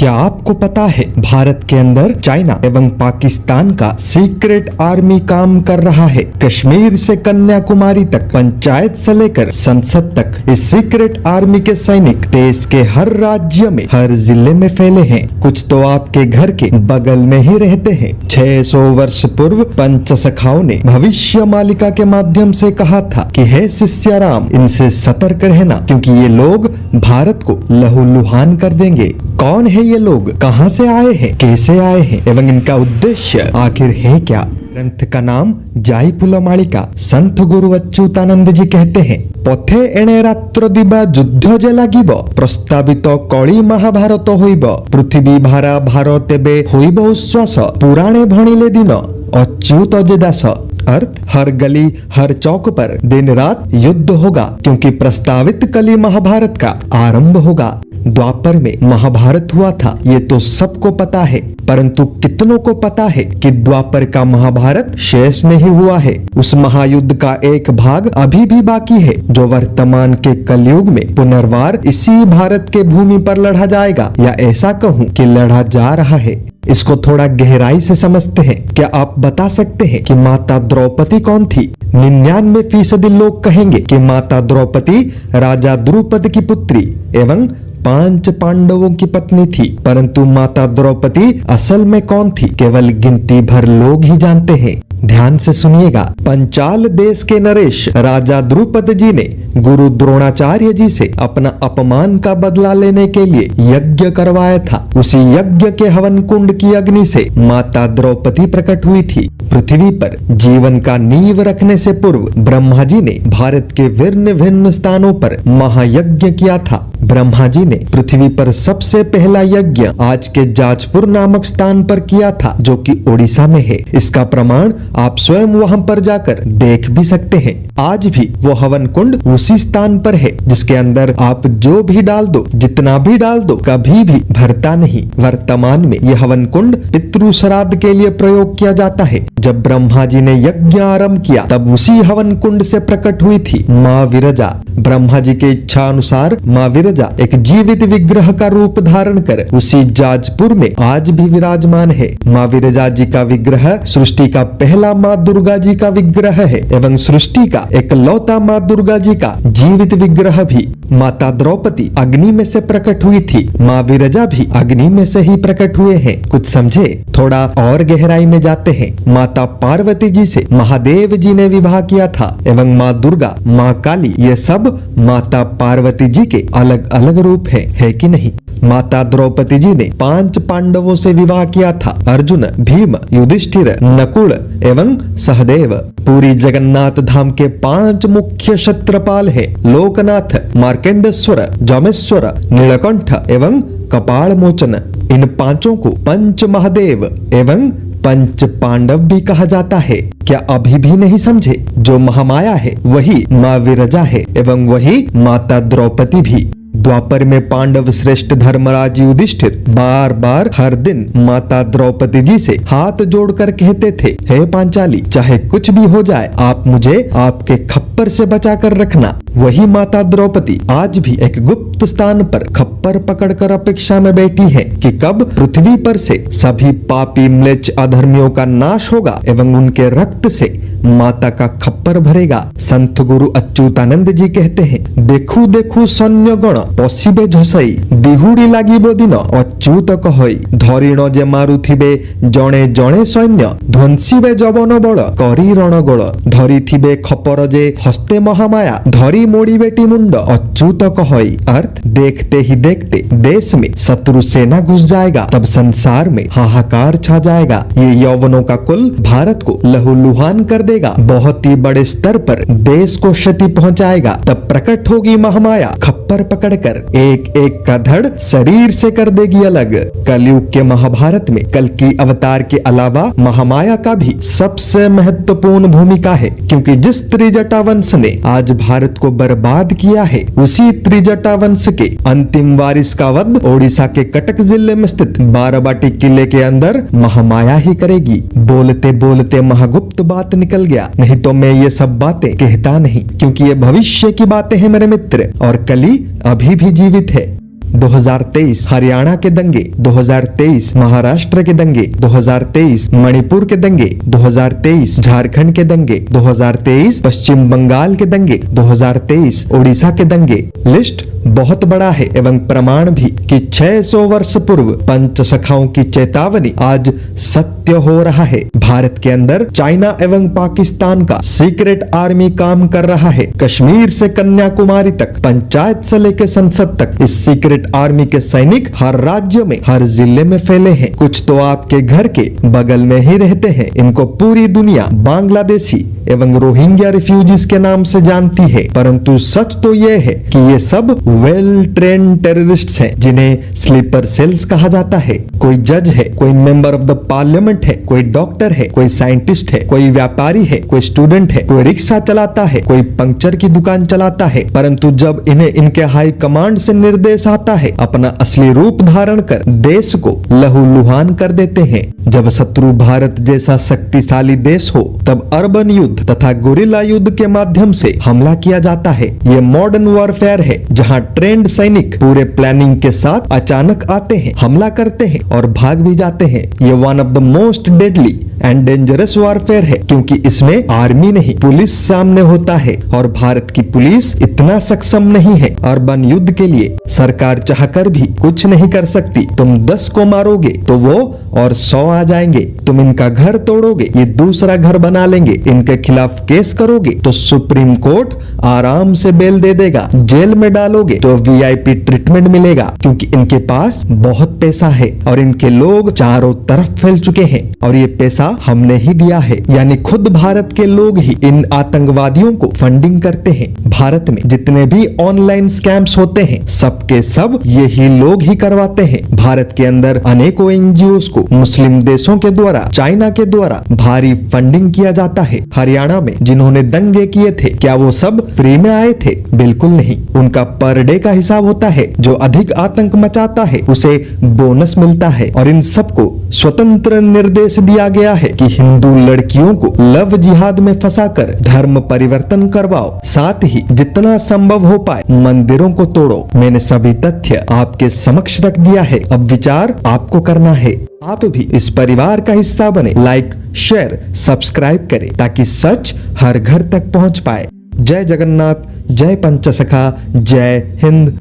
क्या आपको पता है भारत के अंदर चाइना एवं पाकिस्तान का सीक्रेट आर्मी काम कर रहा है। कश्मीर से कन्याकुमारी तक, पंचायत से लेकर संसद तक इस सीक्रेट आर्मी के सैनिक देश के हर राज्य में, हर जिले में फैले हैं। कुछ तो आपके घर के बगल में ही रहते हैं। 600 वर्ष पूर्व पंच सखाओं ने भविष्य मालिका के माध्यम से कहा था कि हे शिष्याराम, इनसे सतर्क रहना क्योंकि ये लोग भारत को लहूलुहान कर देंगे। कौन है ये लोग, कहां से आए हैं, कैसे आए हैं एवं इनका उद्देश्य आखिर है क्या? ग्रंथ का नाम जाईपुल मालिका। संत गुरु अच्युतानंद जी कहते हैं, पथे एणे रात्र दिबा युद्ध जे लागिब, प्रस्तावित कली महाभारत होइब, पृथ्वी भारा भार तेबे होइब उश्वास, पुराणे भणिले दिन अच्युत जे दास। अर्थ, हर गली हर चौक पर दिन रात युद्ध होगा क्योंकि प्रस्तावित कली महाभारत का आरंभ होगा। द्वापर में महाभारत हुआ था, ये तो सबको पता है, परंतु कितनों को पता है कि द्वापर का महाभारत शेष नहीं हुआ है। उस महायुद्ध का एक भाग अभी भी बाकी है जो वर्तमान के कलयुग में पुनर्वार इसी भारत के भूमि पर लड़ा जाएगा, या ऐसा कहूँ कि लड़ा जा रहा है। इसको थोड़ा गहराई से समझते हैं। क्या आप बता सकते हैं कि माता द्रौपदी कौन थी? 99% लोग कहेंगे कि माता द्रौपदी राजा द्रुपद की पुत्री एवं 5 पांडवों की पत्नी थी, परंतु माता द्रौपदी असल में कौन थी केवल गिनती भर लोग ही जानते हैं। ध्यान से सुनिएगा। पंचाल देश के नरेश राजा द्रुपद जी ने गुरु द्रोणाचार्य जी से अपना अपमान का बदला लेने के लिए यज्ञ करवाया था। उसी यज्ञ के हवन कुंड की अग्नि से माता द्रौपदी प्रकट हुई थी। पृथ्वी पर जीवन का नींव रखने से पूर्व ब्रह्मा जी ने भारत के विभिन्न भिन्न स्थानों पर महायज्ञ किया था। ब्रह्मा जी ने पृथ्वी पर सबसे पहला यज्ञ आज के जाजपुर नामक स्थान पर किया था, जो कि ओडिशा में है। इसका प्रमाण आप स्वयं वहां पर जाकर देख भी सकते हैं। आज भी वो हवन कुंड उसी स्थान पर है, जिसके अंदर आप जो भी डाल दो, जितना भी डाल दो, कभी भी भरता नहीं। वर्तमान में यह हवन कुंड पितृ श्राद्ध के लिए प्रयोग किया जाता है। जब ब्रह्मा जी ने यज्ञ आरंभ किया तब उसी हवन कुंड से प्रकट हुई थी माँ विरजा। ब्रह्मा जी के इच्छा अनुसार माँ विरजा एक जीवित विग्रह का रूप धारण कर उसी जाजपुर में आज भी विराजमान है। माँ विरजा जी का विग्रह सृष्टि का पहला माँ दुर्गा जी का विग्रह है एवं सृष्टि का एकलौता माँ दुर्गा जी का जीवित विग्रह भी। माता द्रौपदी अग्नि में से प्रकट हुई थी, माँ विरजा भी अग्नि में से ही प्रकट हुए हैं। कुछ समझे? थोड़ा और गहराई में जाते हैं। माता पार्वती जी से महादेव जी ने विवाह किया था एवं माँ दुर्गा, माँ काली, ये सब माता पार्वती जी के अलग अलग रूप है कि नहीं? माता द्रौपदी जी ने 5 पांडवों से विवाह किया था, अर्जुन, भीम, युधिष्ठिर, नकुल एवं सहदेव। पूरी जगन्नाथ धाम के 5 मुख्य क्षत्रपाल है, लोकनाथ, मार्कंडेश्वर, जमेश्वर, नीलकंठ एवं कपाल मोचन। इन 5 को पंच महादेव एवं पंच पांडव भी कहा जाता है। क्या अभी भी नहीं समझे? जो महामाया है वही माँ विरजा है एवं वही माता द्रौपदी भी। द्वापर में पांडव श्रेष्ठ धर्मराज युधिष्ठिर बार बार हर दिन माता द्रौपदी जी से हाथ जोड़कर कहते थे, हे पांचाली, चाहे कुछ भी हो जाए, आप मुझे आपके खप्पर से बचा कर रखना। वही माता द्रौपदी आज भी एक गुप्त स्थान पर खप्पर पकड़कर अपेक्षा में बैठी है कि कब पृथ्वी पर से सभी पापी म्लेच्छ अधर्मियों का नाश होगा एवं उनके रक्त से माता का खप्पर भरेगा। संत गुरु अच्युतानंद जी कहते हैं, देखू देखू सैन्य गण पशिबे झसई, दिहुड़ी लागिबो दिन अच्युत कहई, धरिण जे मारुथिबे जणे जणे सैन्य, ध्वंसिबे जवन बल करी रणगोल, धरिथिबे खपर जे हस्ते महामाया, धरी मोड़ी बेटी मुंड अच्युत कहई। अर्थ, देखते ही देखते देश में शत्रु सेना घुस जाएगा, तब संसार में हाहाकार छा जाएगा। ये यौवनों का कुल भारत को लहूलुहान कर देगा, बहुत ही बड़े स्तर पर देश को क्षति पहुंचाएगा। तब प्रकट होगी महामाया, खप्पर पकड़कर एक एक का धड़ शरीर से कर देगी अलग। कलयुग के महाभारत में कल की अवतार के अलावा महामाया का भी सबसे महत्वपूर्ण भूमिका है, क्योंकि जिस त्रिजटा वंश ने आज भारत को बर्बाद किया है, उसी त्रिजटा वंश के अंतिम वारिस का वध ओडिशा के कटक जिले में स्थित बाराबाटी किले के अंदर महामाया ही करेगी। बोलते बोलते महागुप्त बात निकल गया, नहीं तो मैं ये सब बातें कहता नहीं, क्योंकि ये भविष्य की बातें हैं मेरे मित्र, और कली अभी भी जीवित है। 2023 हरियाणा के दंगे, 2023 महाराष्ट्र के दंगे, 2023 मणिपुर के दंगे, 2023 झारखंड के दंगे, 2023 पश्चिम बंगाल के दंगे, 2023 ओडिशा के दंगे। लिस्ट बहुत बड़ा है एवं प्रमाण भी कि 600 वर्ष पूर्व पंचसखाओं की चेतावनी आज सत्य हो रहा है। भारत के अंदर चाइना एवं पाकिस्तान का सीक्रेट आर्मी काम कर रहा है। कश्मीर से कन्याकुमारी तक, पंचायत से लेकर संसद तक इस सीक्रेट आर्मी के सैनिक हर राज्य में, हर जिले में फैले हैं। कुछ तो आपके घर के बगल में ही रहते हैं। इनको पूरी दुनिया बांग्लादेशी एवं रोहिंग्या रिफ्यूजीज के नाम से जानती है, परंतु सच तो यह है कि ये सब वेल ट्रेन टेररिस्ट्स हैं, जिन्हें स्लीपर सेल्स कहा जाता है। कोई जज है, कोई मेंबर ऑफ द पार्लियामेंट है, कोई डॉक्टर है, कोई साइंटिस्ट है, कोई व्यापारी है, कोई स्टूडेंट है, कोई रिक्शा चलाता है, कोई पंक्चर की दुकान चलाता है, परंतु जब इन्हें इनके हाई कमांड से निर्देश आता है, अपना असली रूप धारण कर देश को लहूलुहान कर देते हैं। जब शत्रु भारत जैसा शक्तिशाली देश हो, तब अर्बन युद्ध तथा गुरिल्ला युद्ध के माध्यम से हमला किया जाता है। ये मॉडर्न वॉरफेयर है, जहां ट्रेंड सैनिक पूरे प्लानिंग के साथ अचानक आते हैं, हमला करते हैं और भाग भी जाते हैं। ये one of the most deadly and dangerous warfare है, क्योंकि इसमें आर्मी नहीं, पुलिस सामने होता है और भारत की पुलिस इतना सक्षम नहीं है। अर्बन युद्ध के लिए सरकार चाहकर भी कुछ नहीं कर सकती। तुम 10 को मारोगे तो वो और 100 आ जाएंगे। तुम इनका घर तोड़ोगे, ये दूसरा घर बना लेंगे। इनके खिलाफ केस करोगे तो सुप्रीम कोर्ट आराम से बेल दे देगा। जेल में डालोगे तो VIP ट्रीटमेंट मिलेगा, क्योंकि इनके पास बहुत पैसा है और इनके लोग चारों तरफ फैल चुके हैं और ये पैसा हमने ही दिया है, यानी खुद भारत के लोग ही इन आतंकवादियों को फंडिंग करते हैं। भारत में जितने भी ऑनलाइन स्कैम्स होते हैं, सबके सब यही लोग ही करवाते हैं। भारत के अंदर अनेकों NGOs को मुस्लिम देशों के द्वारा, चाइना के द्वारा भारी फंडिंग किया जाता है। हरियाणा में जिन्होंने दंगे किए थे, क्या वो सब फ्री में आए थे? बिल्कुल नहीं। उनका पर डे का हिसाब होता है। जो अधिक आतंक मचाता है उसे बोनस मिलता है। और इन सबको स्वतंत्र निर्देश दिया गया है कि हिंदू लड़कियों को लव जिहाद में फंसाकर धर्म परिवर्तन करवाओ, साथ ही जितना संभव हो पाए मंदिरों को तोड़ो। मैंने सभी तथ्य आपके समक्ष रख दिया है, अब विचार आपको करना है। आप भी इस परिवार का हिस्सा बने। लाइक, शेयर, सब्सक्राइब करें ताकि सच हर घर तक पहुंच पाए। जय जगन्नाथ, जय पंचसखा, जय हिंद।